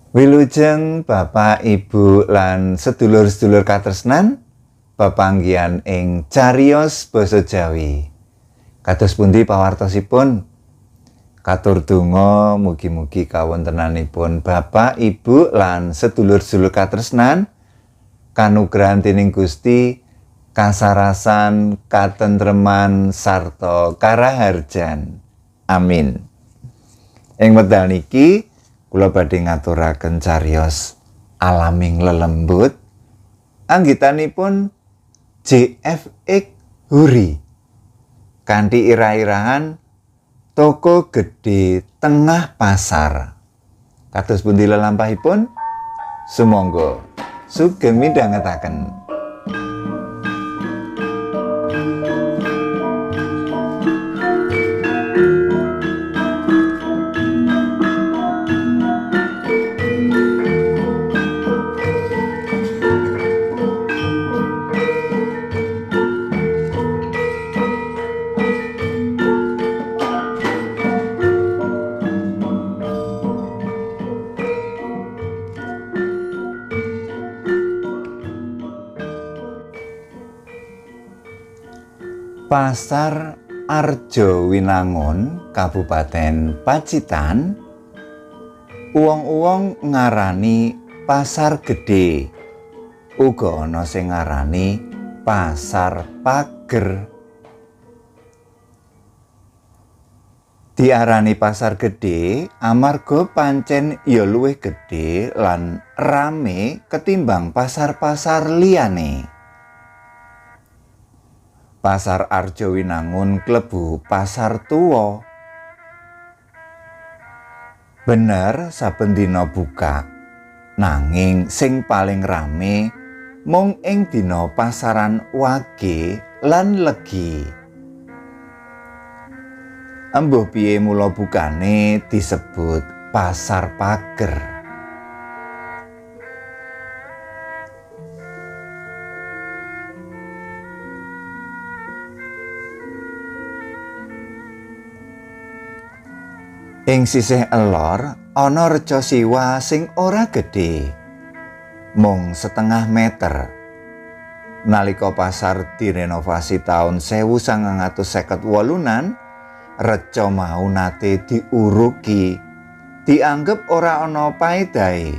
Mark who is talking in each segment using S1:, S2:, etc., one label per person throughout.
S1: Wilujeng Bapak, Ibu lan sedulur-sedulur katresnan, pepanggihan ing cariyos basa Jawi. Kados pundi pawartosipun? Katur donga mugi-mugi kawontenanipun Bapak, Ibu lan sedulur-sedulur katresnan kanugrahan dening Gusti, kasarasan, katentreman sarta karaharjan. Amin. Ing wekdal niki kula badhe ngaturaken cariyos alaming lelembut anggitanipun JFX Huri kanthi irah-irahan toko gedhe tengah pasar. Kados pundi lelampahipun? Sumangga sugeng midhangetaken. Pasar Arjo Winangun, Kabupaten Pacitan, uwong-uwong ngarani pasar gedhe. Uga ana sing ngarani pasar pager. Diarani pasar gedhe amarga pancen ya luwih gedhe lan rame ketimbang pasar-pasar liyane. Pasar Arjo Winangun klebu pasar tuwa. Bener saben dina buka, nanging sing paling rame mung ing dina pasaran Wage lan Legi. Embuh piye mula bukane disebut pasar pager. Ing sisih elor ana reca siwa sing ora gedhe, mung setengah meter. Nalika pasar direnovasi taun 1958-an, reca mau nate diurugi, dianggep ora ana paedahe.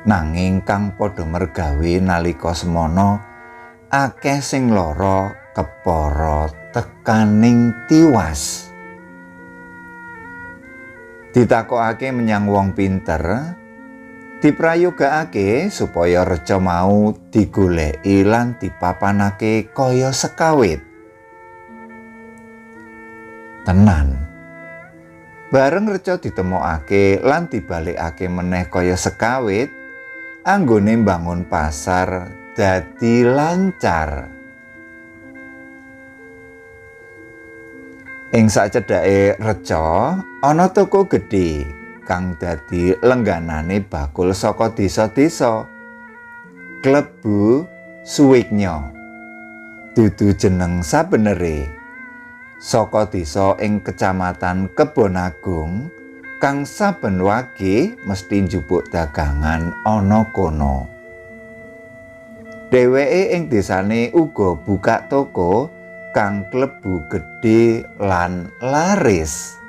S1: Nanging kang padha mergawe nalika semono akeh sing lara kepara tekaning tiwas. Ditakokake menyang wong pinter, diprayogakake supaya reca mau digoleki lan dipapanake kaya sekawit. Tenan. Bareng reca ditemokake lan dibalekake meneh kaya sekawit, anggone mbangun pasar dadi lancar. Ing sacedhake reca ana toko gedhe kang dadi lengganane bakul saka desa-desa. Klebu Suwignya. Dudu jeneng sabenere. Saka desa ing Kecamatan Kebonagung kang saben wage mesti njupuk dagangan ana kono. Dheweke ing desane uga buka toko kang klebu gedhe lan laris.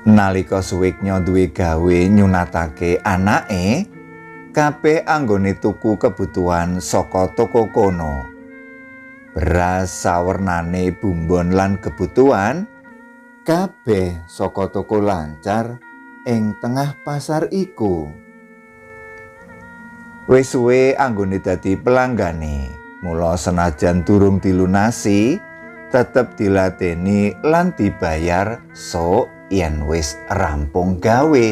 S1: Nalika Suwignya duwe gawe nyunatake anake, kabeh anggone tuku kebutuhan saka toko kono. Beras, sawernane, bumbon lan kebutuhan kabeh saka toko lancar ing tengah pasar iku. Wis suwe anggone dadi pelanggane, mula senajan durung dilunasi, tetep diladeni lan dibayar sok yen wis rampung gawe.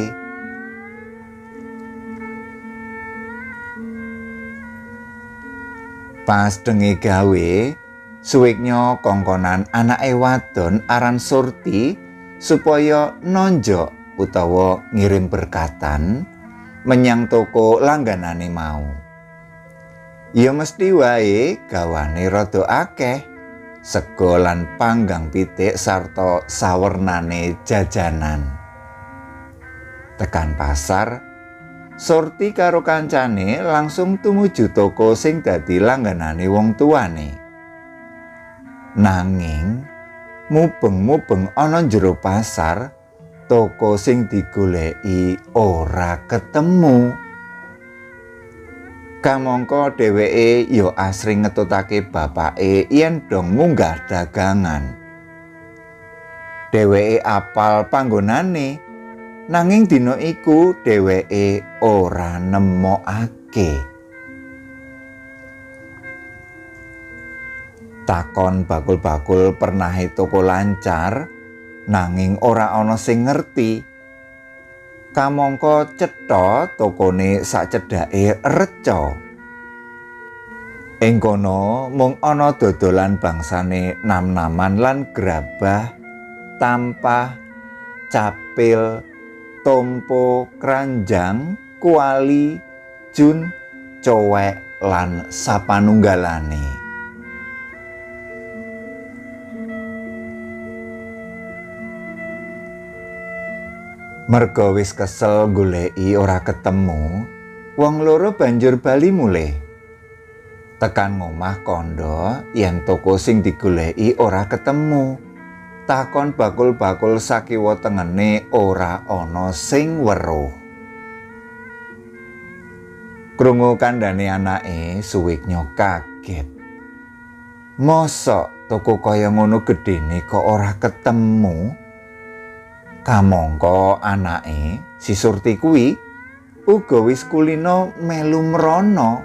S1: Pas denge gawe, Suwignya kongkonan anake wadon aran Surti supaya nonjok utawa ngirim berkatan menyang toko langganane mau. Ya mesti wae gawane rada akeh sego lan panggang pitik sarta sawernane jajanan. Tekan pasar, Surti karo kancane langsung tumuju toko sing dadi langganane wong tuane. Nanging mubeng-mubeng ana jero pasar, toko sing digoleki ora ketemu. Kamangka dheweke ya asring ngetutake bapake yen dong munggah dagangan. Dheweke apal panggonane, nanging dina iku dheweke ora nemokake. Takon bakul-bakul pernahe toko lancar, nanging ora ana sing ngerti. Kamangka cetha tokone sacedhake reca. Ing kono mung ana dodolan bangsane nam-naman lan grabah, tampah, capil, tompo, kranjang, kuali, jun, cowek, lan sapanunggalane. Merga wis kesel goleki ora ketemu, wong loro banjur bali mulih. Tekan ngomah kandha yen toko sing digoleki ora ketemu. Takon bakul-bakul sakiwa tengene ora ana sing weruh. Krungu kandhane anake, Suwiknya kaget. Mosok toko kaya ngono gedene kok ora ketemu? Kamangka anake, si Surti kuwi uga wis kulina melu mrana.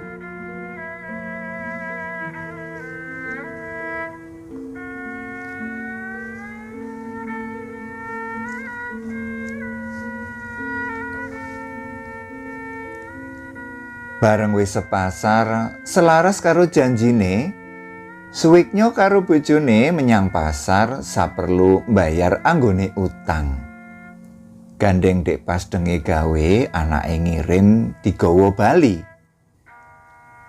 S1: Bareng wis sepasar, selaras karo janjine, Suwiknya karo bojone menyang pasar saperlu mbayar anggone utang. Gandeng dek pas denge gawe, anake ngirim digawa bali.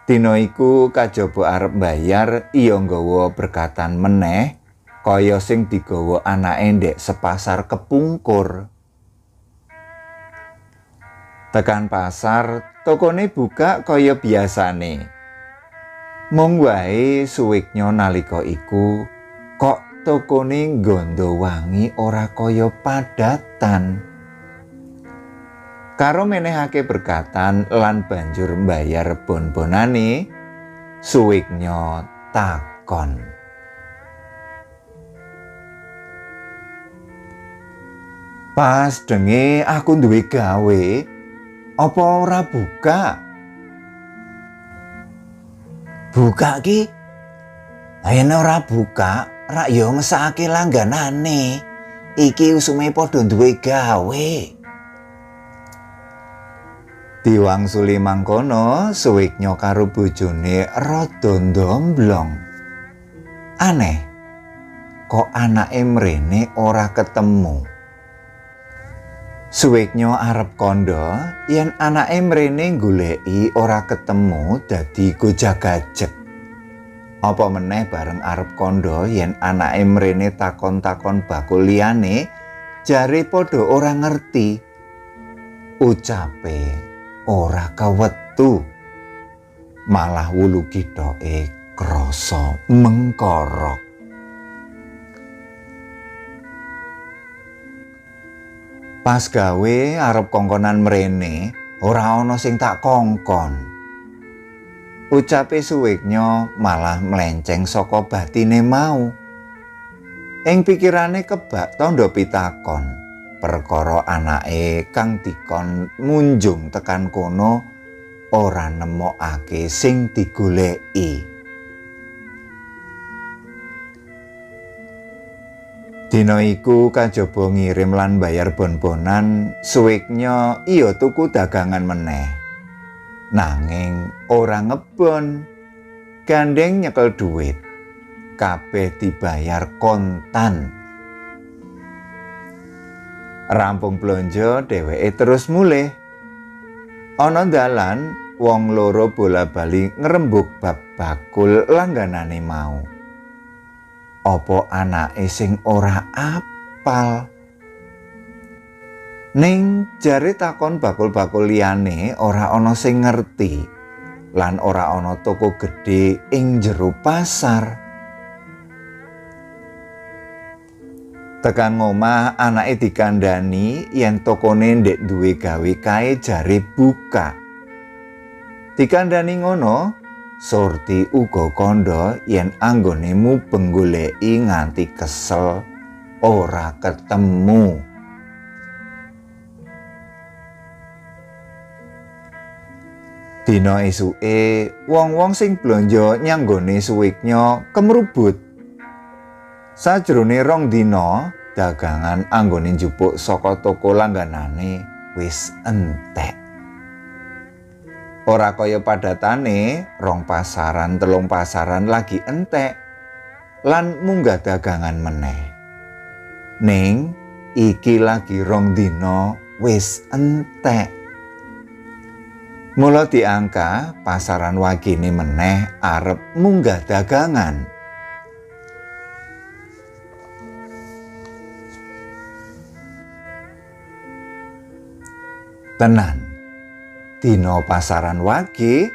S1: Dina iku kajaba arep mbayar, iya nggawa berkatan meneh kaya sing digawa anake ndek sepasar kepungkur. Tekan pasar, tokone buka kaya biasane. Mung wae Suwiknya nalika iku kok tokone nggondo wangi ora kaya padatan. Karo menehake berkatan lan banjur mbayar bon-bonane, Suwiknya takon. Pas denge aku duwe gawe, apa ora buka? Buka ki? Yen ora buka, rak yo ngesake langganane. Iki usume padha duwe gawe. Diwangsuli mangkono, Suwiknya karo bojone rada ndomblong. Aneh, kok anake mrene ora ketemu. Suwiknya arep kandha yen anake mrene goleki ora ketemu dadi gojag-gajeg. Apa meneh bareng arep kandha yen anake mrene takon-takon bakul liyane, jare padha ora ngerti. Ucape ora kewetu, malah wulu kithoke krasa mengkorok. Pas gawe arep kongkonan mrene, ora ana sing tak kongkon. Ucape Suwiknya malah melenceng saka batine mau. Ing pikirane kebak tandha pitakon, perkara anake kang dikon munjung tekan kono ora nemokake sing digoleki. Dina iku kajaba ngirim lan bayar bon-bonan, Suwiknya iya tuku dagangan meneh. Nanging ora ngebon, gandeng nyekel duit, kabeh dibayar kontan. Rampung blonjo, dheweke terus mulih. Ana dalan, wong loro bola-bali ngrembug bab bakul langganane mau. Apa anake sing ora apal? Ning jare takon bakul-bakul liyane ora ana sing ngerti lan ora ana toko gedhe ing jero pasar. Tekan ngomah anake dikandhani yen tokone ndek duwe gawe kae jare buka. Dikandhani ngono, Surti uga kandha yen anggone mubeng goleki nganti kesel ora ketemu. Dina esuke wong-wong sing blanja nyanggone Suwiknya kemrubut. Sajrone 2 dina dagangan anggone njupuk saka toko langganane wis entek. Ora kaya padatane 2 pasaran 3 pasaran lagi entek lan munggah dagangan meneh. Ning iki lagi 2 dina wis entek. Mula diangka pasaran wagine meneh arep munggah dagangan. Tenan, dina pasaran wage,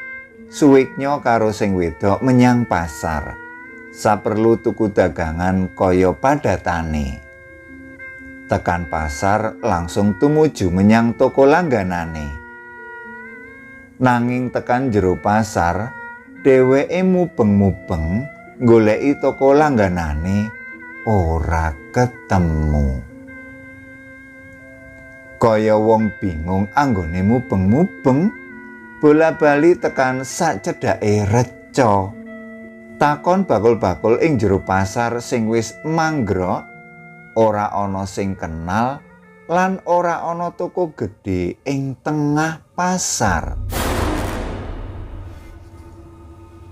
S1: Suwiknya karo sing wedok menyang pasar. Saperlu tuku dagangan kaya padatane. Tekan pasar langsung tumuju menyang toko langganane. Nanging tekan jero pasar, dheweke mubeng-mubeng goleki toko langganane ora ketemu. Kaya wong bingung anggone mubeng-mubeng, bola-bali tekan sak cedhake reca. Takon bakul-bakul ing jero pasar sing wis manggrok, ora ana sing kenal lan ora ana toko gedhe ing tengah pasar.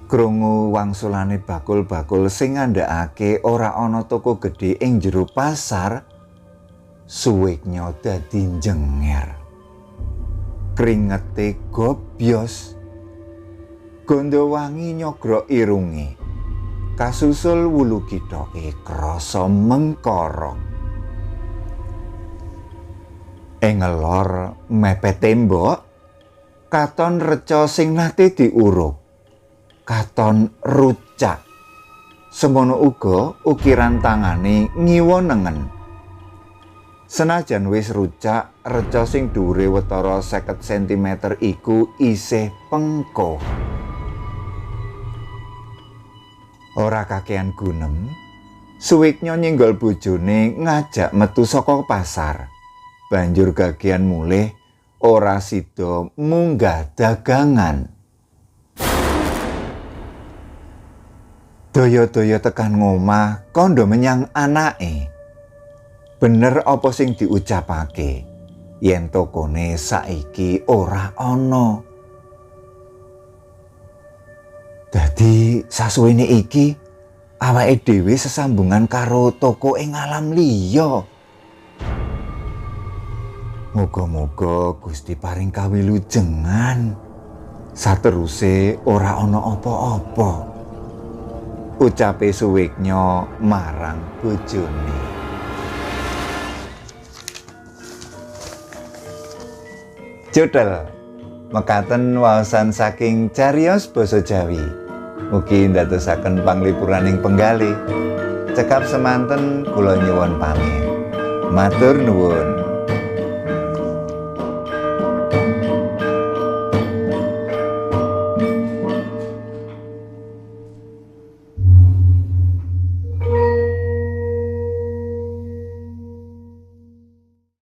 S1: Krungu wangsulane bakul-bakul sing ngandhakake ora ana toko gedhe ing jero pasar, Suwiknya dadi njenger. Kringete gobyos. Gondo wangi nyogrok irunge. Kasusul wulu kithoke krasa mengkorok. Ing ngelor mepet tembok, katon reca sing nate diuruk. Katon rucak. Semono uga ukiran tangane ngiwa nengen. Senajan wis rucak, reca sing dhuwure watara 50 cm iku isih pengkoh. Ora kakean gunem, Suwiknya nyenggol bojone ngajak metu saka pasar. Banjur gagian mulih ora sida munggah dagangan. Daya-daya tekan ngomah kandha menyang anake. Bener apa sing diucapake yen tokone saiki ora ana. Dadi sasuwene iki awake dhewe sesambungan karo toko ing alam liya. Muga-muga Gusti paring kawilujengan. Sateruse ora ana apa-apa. Ucape Suwiknya marang bojone. Judel mekaten waosan saking cariyos basa Jawi. Mugi ndadosaken panglipuraning penggalih. Cekap semanten kula nyuwun pamit. Matur nuwun.